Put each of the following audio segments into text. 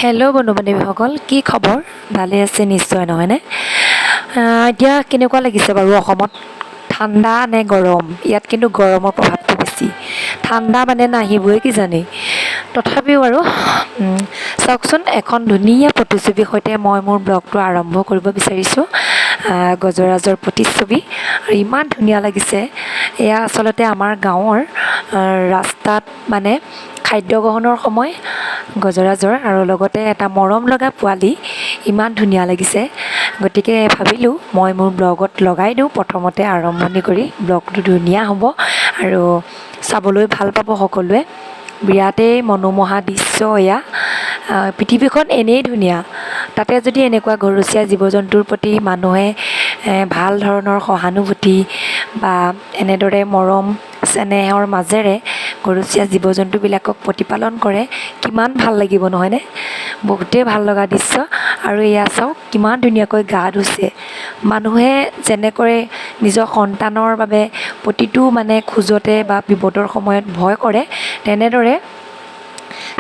Hello' বন্ধু বান্ধৱীসকল, কি খবৰ? ভালে আছে নিশ্চয়, নহয়নে? এতিয়া কেনেকুৱা লাগিছে বাৰু অসমত? ঠাণ্ডা নে গৰম? ইয়াত কিন্তু গৰমৰ প্ৰভাৱটো বেছি। ঠাণ্ডা মানে নাহিবই কিজানি। তথাপিও আৰু চাওকচোন, এখন ধুনীয়া প্ৰতিচ্ছবিৰ সৈতে মই মোৰ ব্লগটো আৰম্ভ কৰিব বিচাৰিছোঁ। গজৰাজৰ প্ৰতিচ্ছবি আৰু ইমান ধুনীয়া লাগিছে। এয়া আচলতে আমাৰ গাঁৱৰ ৰাস্তাত মানে খাদ্য গ্ৰহণৰ সময় গজৰাজৰ, আৰু লগতে এটা মৰম লগা পোৱালি, ইমান ধুনীয়া লাগিছে। গতিকে ভাবিলোঁ মই মোৰ ব্লগত লগাই দিওঁ। প্ৰথমতে আৰম্ভণি কৰি ব্লগটো ধুনীয়া হ'ব আৰু চাবলৈ ভাল পাব সকলোৱে। বিৰাটেই মনোমোহা দৃশ্য এয়া। পৃথিৱীখন এনেই ধুনীয়া, তাতে যদি এনেকুৱা ঘৰচীয়া জীৱ জন্তুৰ প্ৰতি মানুহে ভাল ধৰণৰ সহানুভূতি বা এনেদৰে মৰম চেনেহৰ মাজেৰে ঘৰচীয়া জীৱ জন্তুবিলাকক প্ৰতিপালন কৰে, কিমান ভাল লাগিব নহয়নে? বহুতেই ভাল লগা দৃশ্য। আৰু এয়া চাওক, কিমান ধুনীয়াকৈ গা ধুইছে। মানুহে যেনেকৈ নিজৰ সন্তানৰ বাবে প্ৰতিটো মানে খোজতে বা বিপদৰ সময়ত ভয় কৰে, তেনেদৰে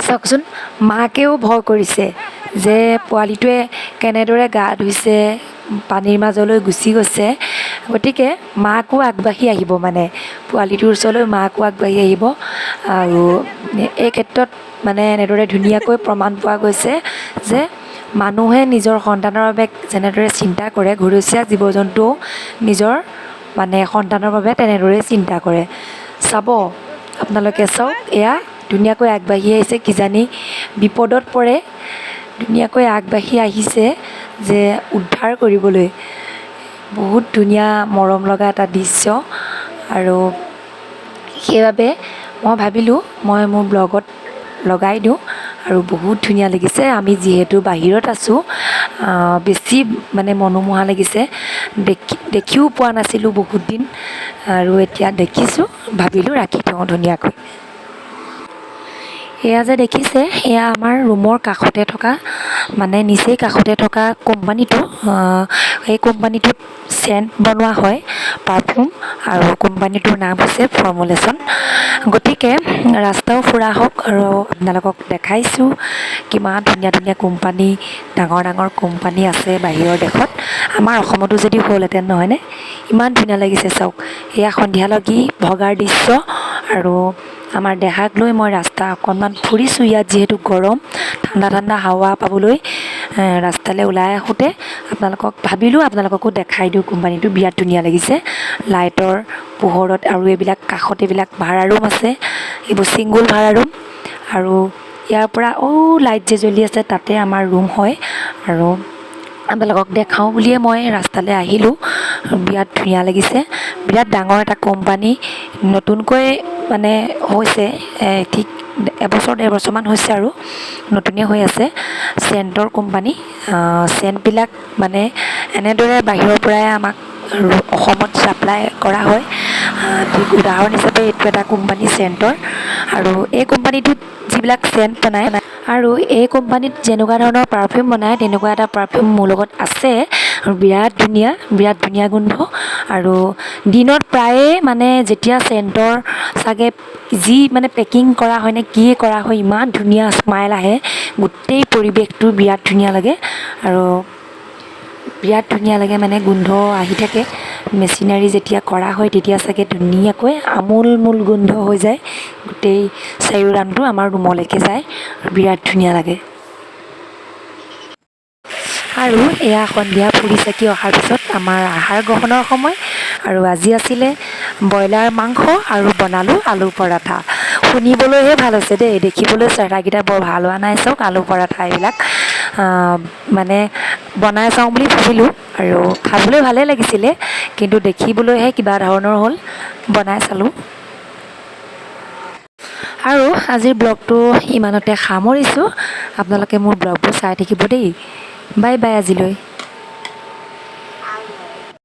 চাওকচোন, মাকেও ভয় কৰিছে যে পোৱালিটোৱে কেনেদৰে গা ধুইছে, পানীৰ মাজলৈ গুচি গৈছে। গতিকে মাকো আগবাঢ়ি আহিব, মানে পোৱালিটোৰ ওচৰলৈ মাকো আগবাঢ়ি আহিব। আৰু এই ক্ষেত্ৰত মানে এনেদৰে ধুনীয়াকৈ প্ৰমাণ পোৱা গৈছে যে মানুহে নিজৰ সন্তানৰ বাবে যেনেদৰে চিন্তা কৰে, ঘৰচীয়া জীৱ জন্তুও নিজৰ মানে সন্তানৰ বাবে তেনেদৰে চিন্তা কৰে। চাব, আপোনালোকে চাওক, এয়া ধুনীয়াকৈ আগবাঢ়ি আহিছে, কিজানি বিপদত পৰে, ধুনীয়াকৈ আগবাঢ়ি আহিছে যে উদ্ধাৰ কৰিবলৈ। বহুত ধুনীয়া মৰম লগা এটা দৃশ্য। আৰু সেইবাবে মই ভাবিলোঁ মই মোৰ ব্লগত লগাই দিওঁ। আৰু বহুত ধুনীয়া লাগিছে। আমি যিহেতু বাহিৰত আছোঁ, বেছি মানে মনোমোহা লাগিছে। দেখিও পোৱা নাছিলোঁ বহুত দিন, আৰু এতিয়া দেখিছোঁ, ভাবিলোঁ ৰাখি থওঁ ধুনীয়াকৈ। এয়া যে দেখিছে, এয়া আমাৰ ৰুমৰ কাষতে থকা, মানে নিচেই কাষতে থকা কোম্পানীটো। এই কোম্পানীটোত চেণ্ট বনোৱা হয়, পাৰফিউম, আৰু কোম্পানীটোৰ নাম হৈছে ফৰ্মুলেশ্যন। গতিকে ৰাস্তাও ফুৰা হওক আৰু আপোনালোকক দেখাইছোঁ কিমান ধুনীয়া ধুনীয়া কোম্পানী, ডাঙৰ ডাঙৰ কোম্পানী আছে বাহিৰৰ দেশত। আমাৰ অসমতো যদি হ'লহেঁতেন, নহয়নে? ইমান ধুনীয়া লাগিছে চাওক। এয়া সন্ধিয়া লাগি ভগাৰ দৃশ্য। আৰু আমাৰ দেহাক লৈ মই ৰাস্তা অকণমান ফুৰিছোঁ। ইয়াত যিহেতু গৰম, ঠাণ্ডা ঠাণ্ডা হাৱা পাবলৈ ৰাস্তালৈ ওলাই আহোঁতে ভাবিলোঁ আপোনালোককো দেখাই দিওঁ। কোম্পানীটো বিৰাট ধুনীয়া লাগিছে, লাইটৰ পোহৰত। আৰু এইবিলাক কাষত এইবিলাক ভাড়া ৰুম আছে, এইবোৰ ছিংগুল ভাড়া ৰুম। আৰু ইয়াৰ পৰা লাইট যে জ্বলি আছে, তাতে আমাৰ ৰুম হয়। আৰু আপোনালোকক দেখাওঁ বুলিয়ে মই ৰাস্তালৈ আহিলোঁ। বিৰাট ধুনীয়া লাগিছে, বিৰাট ডাঙৰ এটা কোম্পানী, নতুনকৈ মানে হৈছে, ঠিক এবছৰ ডেৰ বছৰমান হৈছে আৰু নতুনেই হৈ আছে। চেণ্টৰ কোম্পানী। চেণ্টবিলাক মানে এনেদৰে বাহিৰৰ পৰাই আমাক অসমত ছাপ্লাই কৰা হয়। ঠিক উদাহৰণ হিচাপে এইটো এটা কোম্পানী চেণ্টৰ। আৰু এই কোম্পানীটোত যিবিলাক চেণ্ট বনায়, আৰু এই কোম্পানীত যেনেকুৱা ধৰণৰ পাৰফিউম বনায়, তেনেকুৱা এটা পাৰফিউম মোৰ লগত আছে। আৰু বিৰাট ধুনীয়া গোন্ধ। আৰু দিনত প্ৰায়ে মানে যেতিয়া চেণ্টৰ চাগে যি মানে পেকিং কৰা হয় নে কি কৰা হয়, ইমান ধুনীয়া স্মাইল আহে, গোটেই পৰিৱেশটো বিৰাট ধুনীয়া লাগে। আৰু বিৰাট ধুনীয়া লাগে, মানে গোন্ধ আহি থাকে। মেচিনাৰী যেতিয়া কৰা হয়, তেতিয়া চাগে ধুনীয়াকৈ আমোল গোন্ধ হৈ যায়, গোটেই চাৰিওৰামটো আমাৰ ৰুমলৈকে যায়। বিৰাট ধুনীয়া লাগে। আৰু এয়া সন্ধিয়া ফুৰি চাকি অহাৰ পিছত আমাৰ আহাৰ গ্ৰহণৰ সময়। আৰু আজি আছিলে ব্ৰইলাৰ মাংস, আৰু বনালোঁ আলু পৰাঠা। শুনিবলৈহে ভাল হৈছে দেই, দেখিবলৈ চেহেৰাকেইটা বৰ ভাল হোৱা নাই। চাওক, আলু পৰাঠা এইবিলাক মানে বনাই চাওঁ বুলি ভাবিলোঁ, আৰু খাবলৈ ভালেই লাগিছিলে, কিন্তু দেখিবলৈহে কিবা ধৰণৰ হ'ল। বনাই চালোঁ। আৰু আজিৰ ব্লগটো ইমানতে সামৰিছোঁ। আপোনালোকে মোৰ ব্লগবোৰ চাই থাকিব দেই। বাই বাই আজিলৈ।